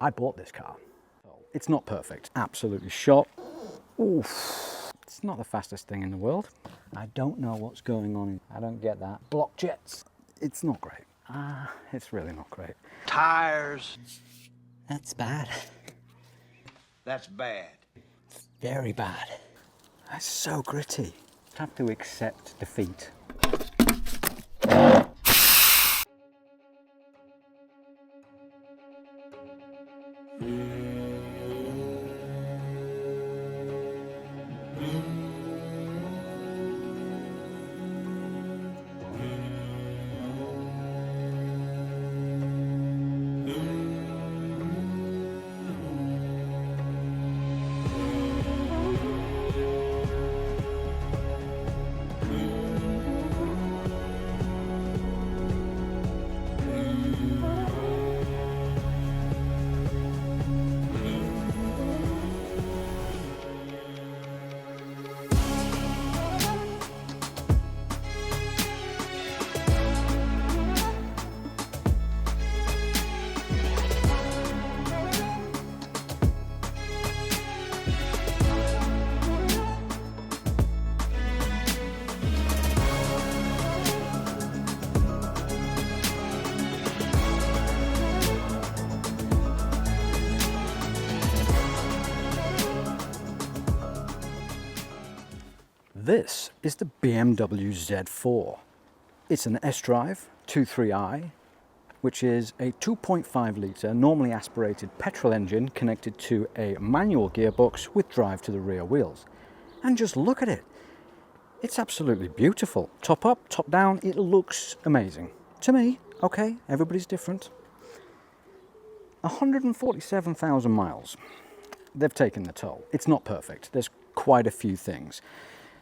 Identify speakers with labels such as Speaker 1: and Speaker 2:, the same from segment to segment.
Speaker 1: I bought this car. It's not perfect, absolutely shot. Oof. It's not the fastest thing in the world. I don't know what's going on. I don't get that. Block jets. It's not great. It's really not great.
Speaker 2: Tires.
Speaker 1: That's bad.
Speaker 2: That's bad.
Speaker 1: Very bad. That's so gritty. Have to accept defeat. This is the BMW Z4. It's an S-Drive 23i, which is a 2.5 litre normally aspirated petrol engine connected to a manual gearbox with drive to the rear wheels. And just look at it. It's absolutely beautiful. Top up, top down, it looks amazing. To me, okay, everybody's different. 147,000 miles. They've taken the toll. It's not perfect. There's quite a few things.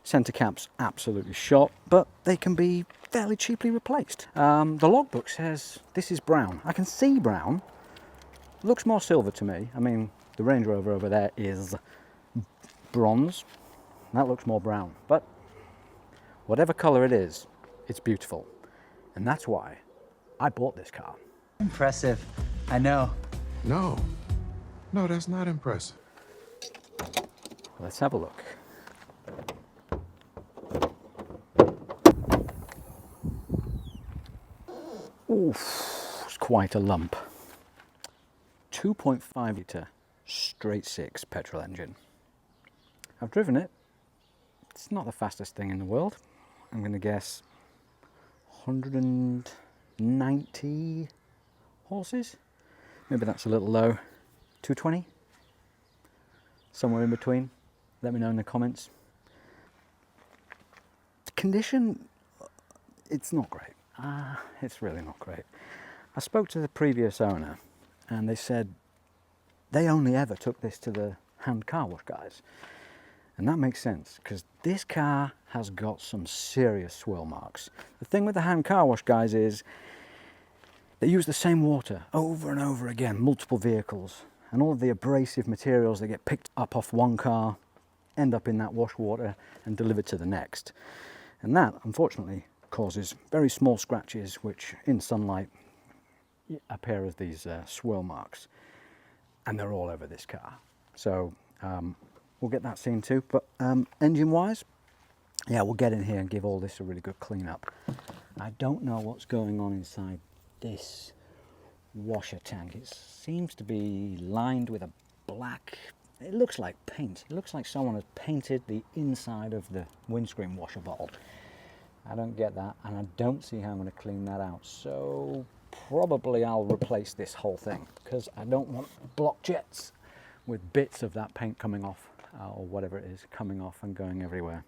Speaker 1: Centre caps absolutely shot, but they can be fairly cheaply replaced. The logbook says this is brown. I can see brown. Looks more silver to me. I mean, the Range Rover over there is bronze. That looks more brown. But whatever colour it is, it's beautiful. And that's why I bought this car.
Speaker 3: Impressive. I know.
Speaker 4: No, that's not impressive.
Speaker 1: Let's have a look. Oof, it's quite a lump. 2.5 litre straight six petrol engine. I've driven it. It's not the fastest thing in the world. I'm going to guess 190 horses. Maybe that's a little low. 220? Somewhere in between. Let me know in the comments. The condition, it's not great. It's really not great. I spoke to the previous owner and they said they only ever took this to the hand car wash guys. And that makes sense because this car has got some serious swirl marks. The thing with the hand car wash guys is they use the same water over and over again, multiple vehicles, and all of the abrasive materials that get picked up off one car end up in that wash water and delivered to the next. And that, unfortunately, causes very small scratches which in sunlight appear as these swirl marks, and they're all over this car. So we'll get that seen too, but engine wise, yeah, we'll get in here and give all this a really good clean up. I don't know what's going on inside this washer tank. It seems to be lined with a black, it looks like paint. It looks like someone has painted the inside of the windscreen washer bottle. I don't get that, and I don't see how I'm going to clean that out. So probably I'll replace this whole thing because I don't want block jets with bits of that paint coming off or whatever it is coming off and going everywhere.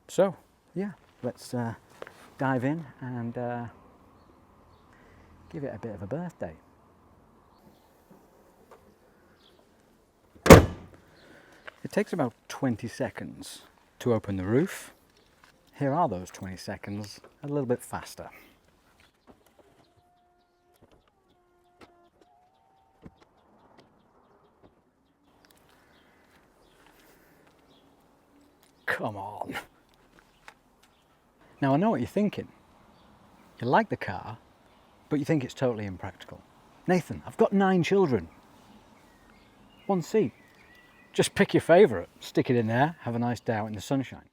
Speaker 1: So yeah, let's dive in and give it a bit of a birthday. It takes about 20 seconds to open the roof. Here are those 20 seconds, a little bit faster. Come on. Now I know what you're thinking. You like the car, but you think it's totally impractical. Nathan, I've got 9 children. 1 seat. Just pick your favourite, stick it in there, have a nice day out in the sunshine.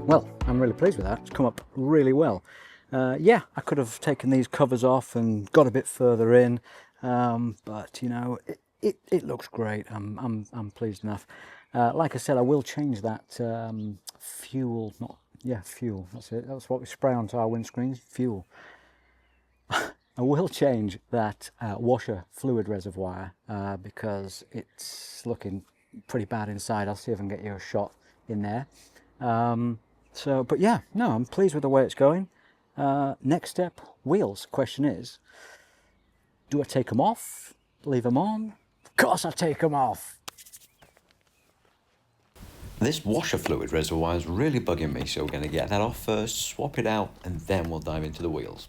Speaker 1: Well, I'm really pleased with that. It's come up really well. Yeah, I could have taken these covers off and got a bit further in, but you know, it looks great. I'm pleased enough. Like I said, I will change that fuel. Fuel. That's it. That's what we spray onto our windscreens. Fuel. I will change that washer fluid reservoir because it's looking pretty bad inside. I'll see if I can get you a shot in there. But yeah, no, I'm pleased with the way it's going. Next step, wheels. Question is, do I take them off? Leave them on? Of course I take them off.
Speaker 5: This washer fluid reservoir is really bugging me, so we're going to get that off first, swap it out, and then we'll dive into the wheels.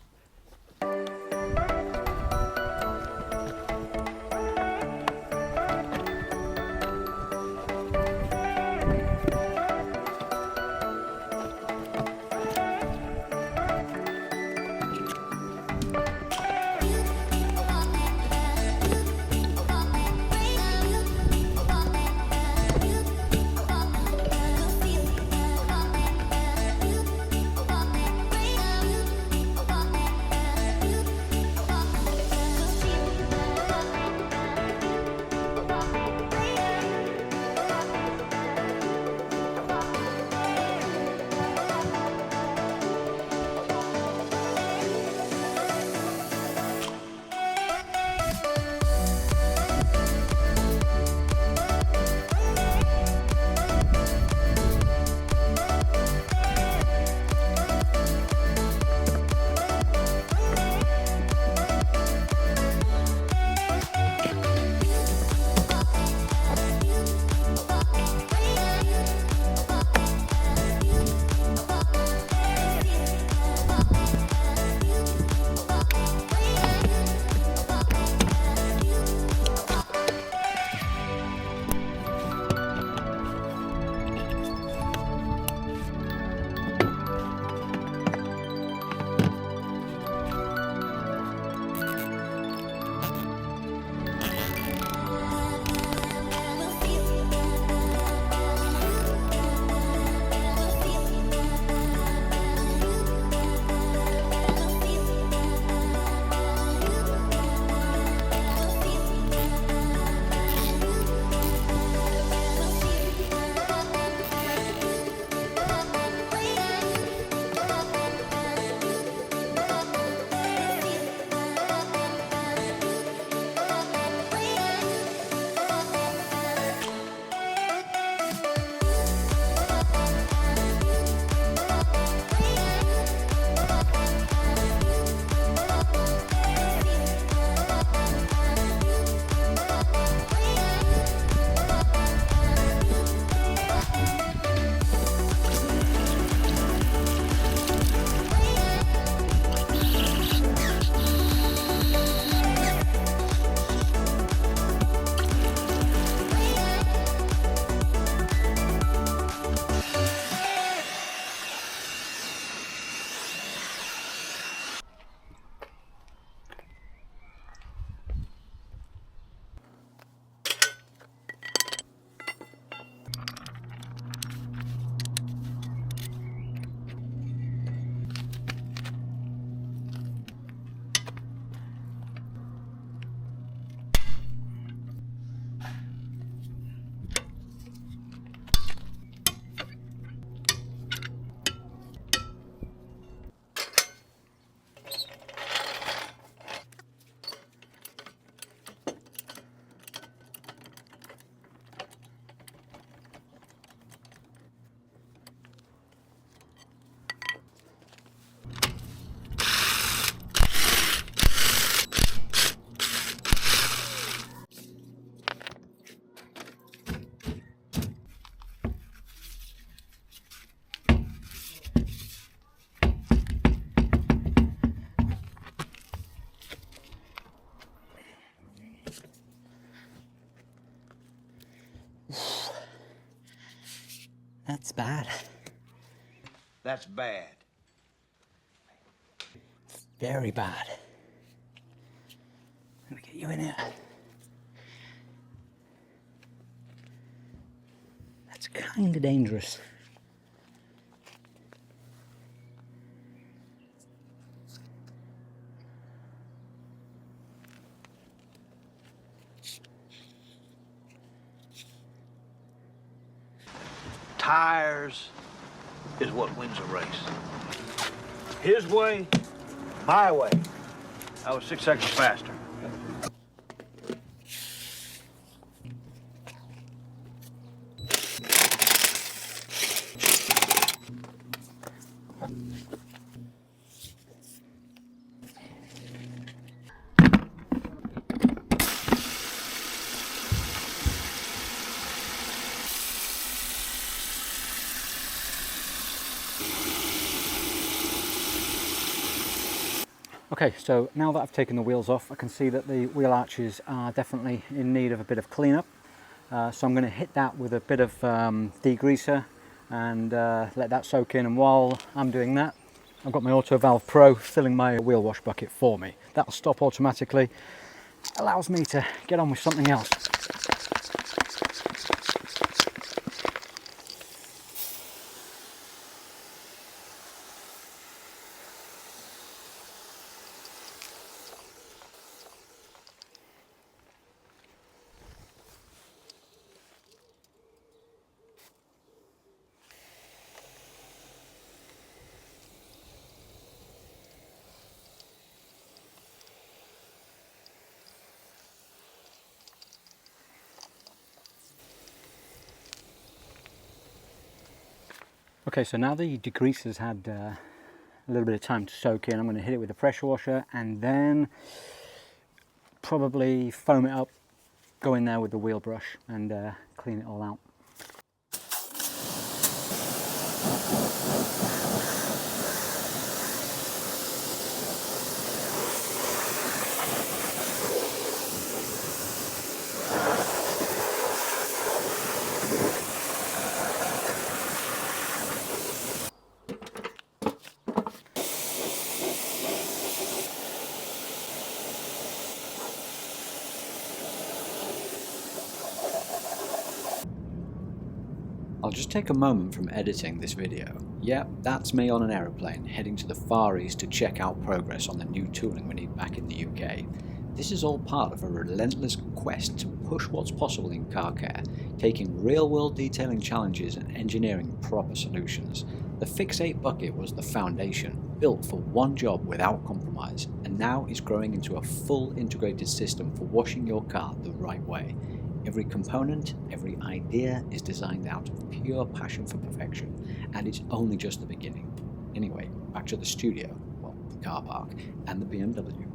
Speaker 1: bad.
Speaker 2: That's bad.
Speaker 1: Very bad. Let me get you in here. That's kind of dangerous.
Speaker 2: Tires is what wins a race. His way, my way. I was 6 seconds faster.
Speaker 1: Okay, so now that I've taken the wheels off, I can see that the wheel arches are definitely in need of a bit of cleanup. So I'm going to hit that with a bit of degreaser and let that soak in. And while I'm doing that, I've got my Auto Valve Pro filling my wheel wash bucket for me. That'll stop automatically, allows me to get on with something else. Okay, so now the degreaser's had a little bit of time to soak in, I'm going to hit it with a pressure washer and then probably foam it up, go in there with the wheel brush and clean it all out.
Speaker 5: I'll just take a moment from editing this video. Yep, that's me on an aeroplane heading to the Far East to check out progress on the new tooling we need back in the UK. This is all part of a relentless quest to push what's possible in car care, taking real-world detailing challenges and engineering proper solutions. The FIX8 bucket was the foundation, built for one job without compromise, and now is growing into a full integrated system for washing your car the right way. Every component, every idea is designed out of pure passion for perfection, and it's only just the beginning. Anyway, back to the studio, well, the car park, and the BMW.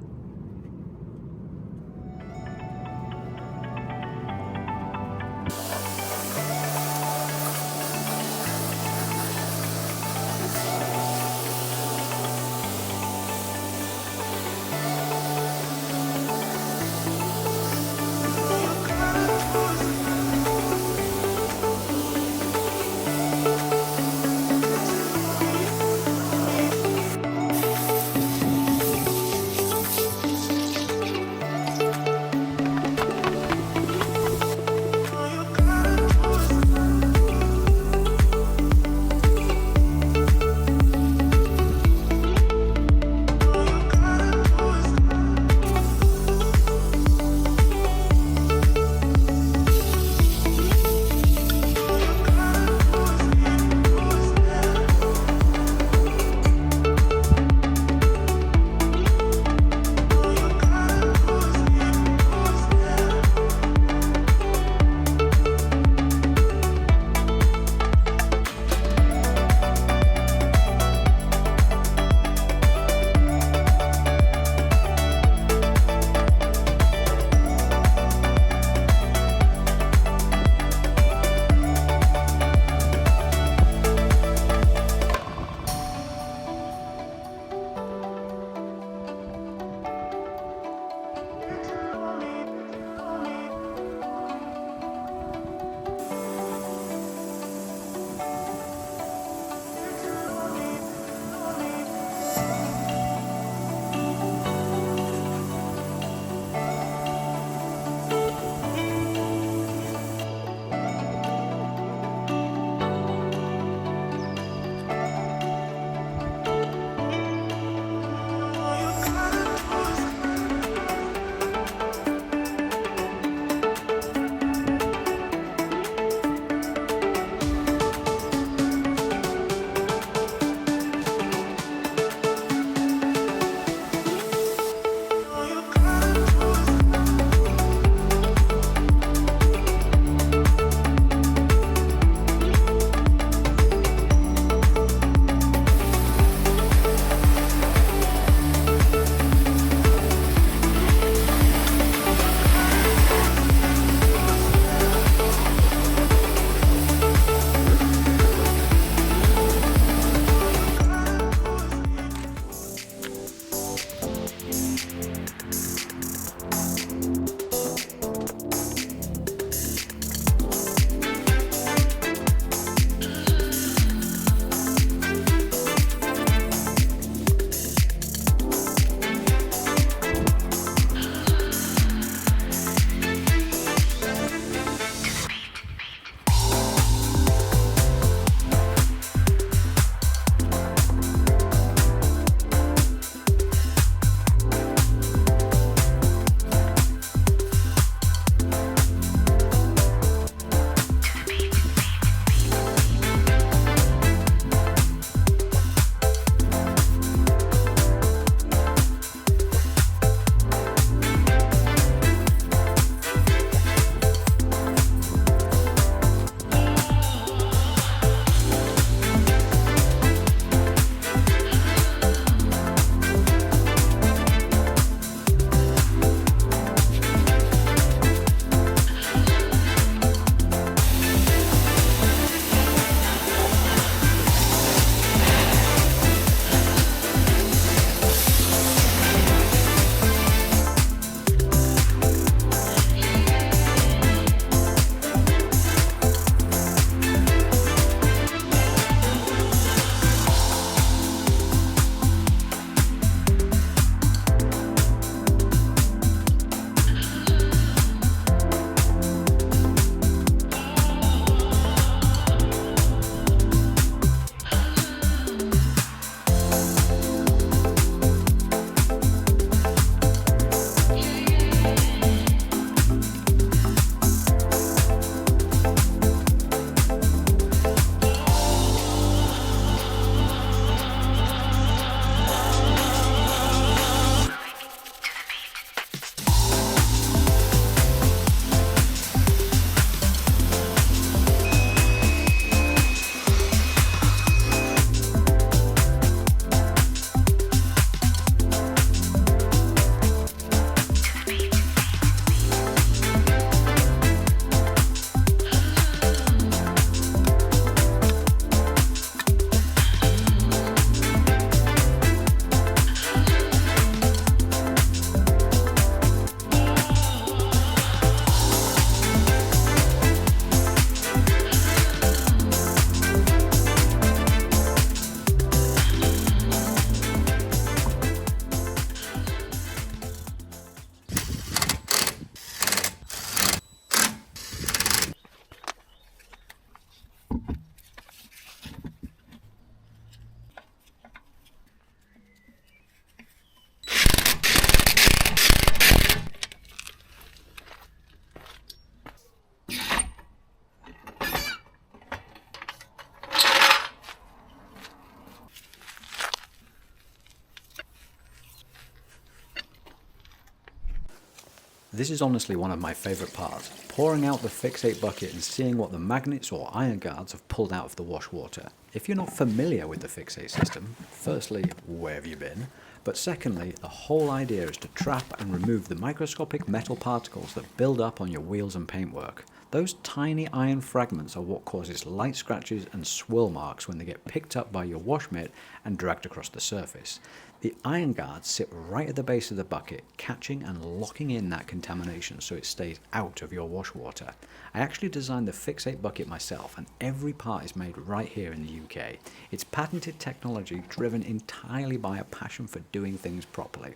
Speaker 5: This is honestly one of my favourite parts, pouring out the FIX8 bucket and seeing what the magnets or iron guards have pulled out of the wash water. If you're not familiar with the FIX8 system, firstly, where have you been? But secondly, the whole idea is to trap and remove the microscopic metal particles that build up on your wheels and paintwork. Those tiny iron fragments are what causes light scratches and swirl marks when they get picked up by your wash mitt and dragged across the surface. The iron guards sit right at the base of the bucket, catching and locking in that contamination so it stays out of your wash water. I actually designed the FIX8 bucket myself, and every part is made right here in the UK. It's patented technology driven entirely by a passion for doing things properly.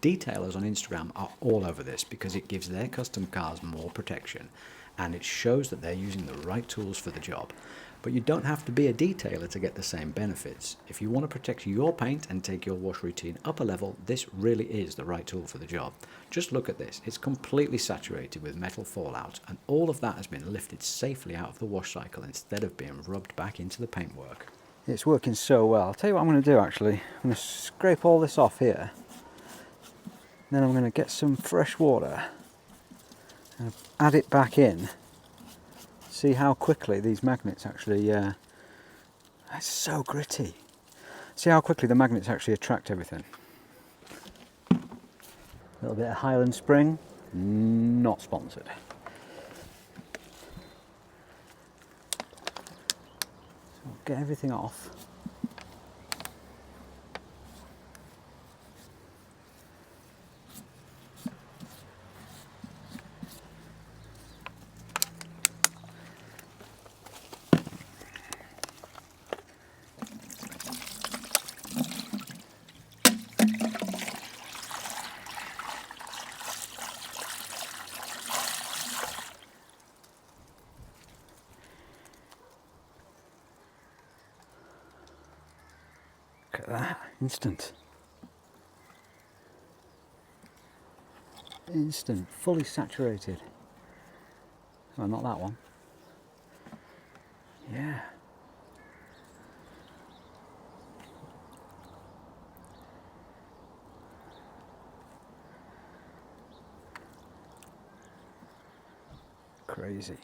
Speaker 5: Detailers on Instagram are all over this because it gives their custom cars more protection, and it shows that they're using the right tools for the job. But you don't have to be a detailer to get the same benefits. If you want to protect your paint and take your wash routine up a level, this really is the right tool for the job. Just look at this. It's completely saturated with metal fallout, and all of that has been lifted safely out of the wash cycle instead of being rubbed back into the paintwork.
Speaker 1: It's working so well. I'll tell you what I'm going to do actually. I'm going to scrape all this off here. Then I'm going to get some fresh water and add it back in. See how quickly these magnets actually, it's so gritty. See how quickly the magnets actually attract everything. A little bit of Highland Spring, not sponsored. So get everything off. Look at that, instant. Instant, fully saturated. Well, not that one. Yeah. Crazy.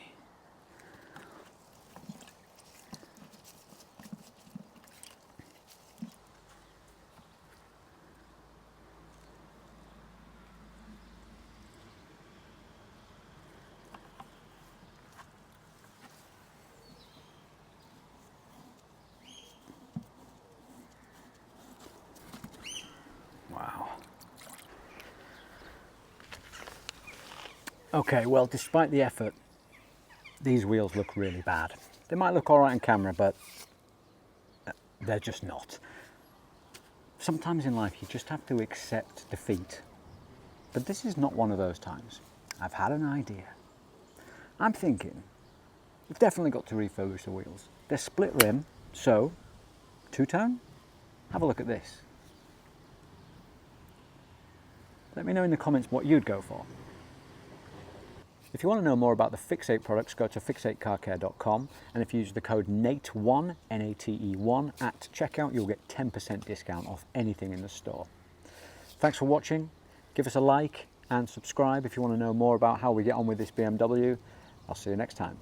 Speaker 1: Wow. Okay, well, despite the effort, these wheels look really bad. They might look all right on camera, but they're just not. Sometimes in life you just have to accept defeat. But this is not one of those times. I've had an idea. I'm thinking we've definitely got to refurbish the wheels. They're split rim, so two-tone? Have a look at this. Let me know in the comments what you'd go for. If you want to know more about the FIX8 products, go to fix8carcare.com, and if you use the code NATE1, N-A-T-E-1, at checkout, you'll get 10% discount off anything in the store. Thanks for watching. Give us a like and subscribe if you want to know more about how we get on with this BMW. I'll see you next time.